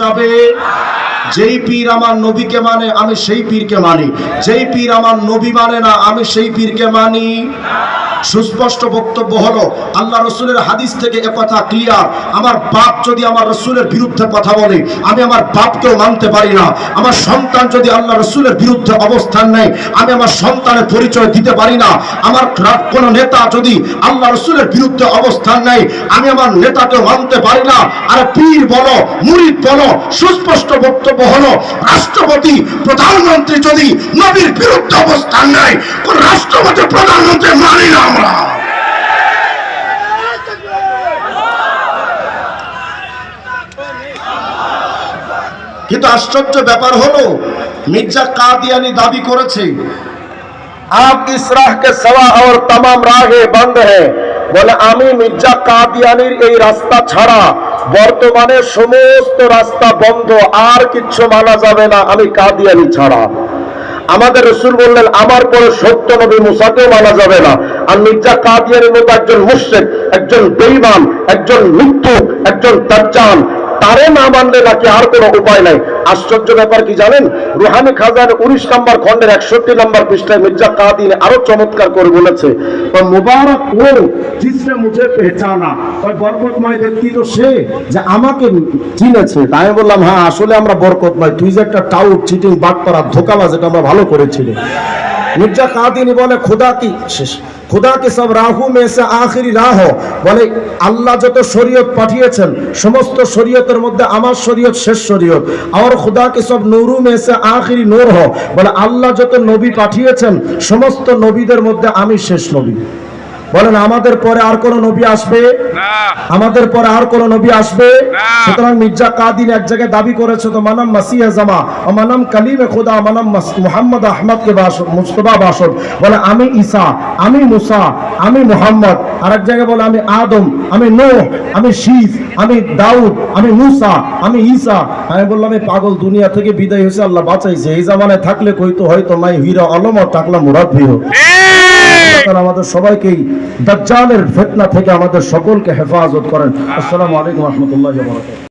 যাবে। যেই পীর আমার নবীকে মানে আমি সেই পীরকে মানি, যেই পীর আমার নবী মানে না আমি সেই পীরকে মানি। সুস্পষ্ট বক্তব্য হলো আল্লাহ রসুলের হাদিস থেকে একথা ক্লিয়ার। আমার বাপ যদি আমার রসুলের বিরুদ্ধে কথা বলে আমি আমার বাপকেও মানতে পারি না। আমার সন্তান যদি আল্লাহ রসুলের বিরুদ্ধে অবস্থান নেয় আমি আমার সন্তানের পরিচয় দিতে পারি না। আমার কোন নেতা যদি আল্লাহ রসুলের বিরুদ্ধে অবস্থান নেয় আমি আমার নেতাকেও মানতে পারি না। আর পীর বলো মুরিদ বলো, সুস্পষ্ট বক্তব্য হলো রাষ্ট্রপতি প্রধানমন্ত্রী যদি নবীর বিরুদ্ধে অবস্থান নেয় কোন রাষ্ট্রপতি প্রধানমন্ত্রী মানি না আমরা। কিন্তু আশ্চর্য ব্যাপার হলো মির্জা কাদিয়ানি দাবি করেছে आप इस राह के सवा और तमाम राहें बंद है। বলে আমি মির্জা কাদিয়ানির এই রাস্তা ছাড়া বর্তমানে সমস্ত রাস্তা বন্ধ, আর কিচ্ছু মানা যাবে না আমি কাদিয়ানি ছাড়া। আমাদের রাসূল বললেন আমার পরে সত্য নবী মুসাকেও মানা যাবে না। আর মির্জা কাদিয়ানির মতো একজন মুশরিক, একজন বেঈমান, একজন মিথ্যুক, একজন দাজ্জাল, তারে না মানলে নাকি আর কোনো উপায় নাই। আশ্চর্য ব্যাপার কি জানেন, রুহানি খাজান 19 নম্বর খন্ডের 61 নম্বর পৃষ্ঠায় মির্জা কাদিয়ানি আরো চমৎকার করে বলেছে, মুবারক ও জিসনে মুঝে পেহচানা, ওই বরকতময় ব্যক্তি তো সে যে আমাকে চিনেছে। তাই আমি বললাম হ্যাঁ আসলে আমরা বরকতময়, তুই যে একটা টাউট চিটিং বাটপাড়া ধোঁকাবাজ এটা আমরা ভালো করেছিলি। মির্জা কাদিয়ানি বলে खुदा की सब राहों में से आखिरी राह हो, বলে আল্লাহ যত শরীয়ত পাঠিয়েছেন সমস্ত শরীয়তের মধ্যে আমার শরীয়ত শেষ শরীয়ত। আর खुदा के सब नूरों में से आखिरी नूर हो, বলে আল্লাহ যত নবী পাঠিয়েছেন সমস্ত নবীদের মধ্যে আমি শেষ নবী। বলেন আমাদের পরে আর কোন নবী আসবে না, আমাদের পরে আর কোন নবী আসবে না। সুতরাং মির্জা কাদিয়ানি এক জায়গায় দাবি করেছে তো মানাম মাসিহ জামা ও মানাম কালিমে খোদা মানাম মুহাম্মদ আহমদ কে মুস্তাফা বাসদ। বলে আমি ঈসা, আমি মুসা, আমি মুহাম্মদ। আর এক জায়গায় বলে আমি আদম, আমি নূহ, আমি শীস, আমি দাউদ, আমি মুসা, আমি ঈসা। আমি বললাম এই পাগল দুনিয়া থেকে বিদায় হয়েছে, আল্লাহ বাঁচাইছে। এই জামানায় থাকলে কইতো হয়তো মাই হিরা আলম আর টাকলা মুরাদ ভিহ। আমাদের সবাইকেই দাজ্জালের ফিতনা থেকে আমাদের সকলকে হেফাজত করেন। আসসালামু আলাইকুম ওয়া রাহমাতুল্লাহি ওয়া বারাকাতুহু।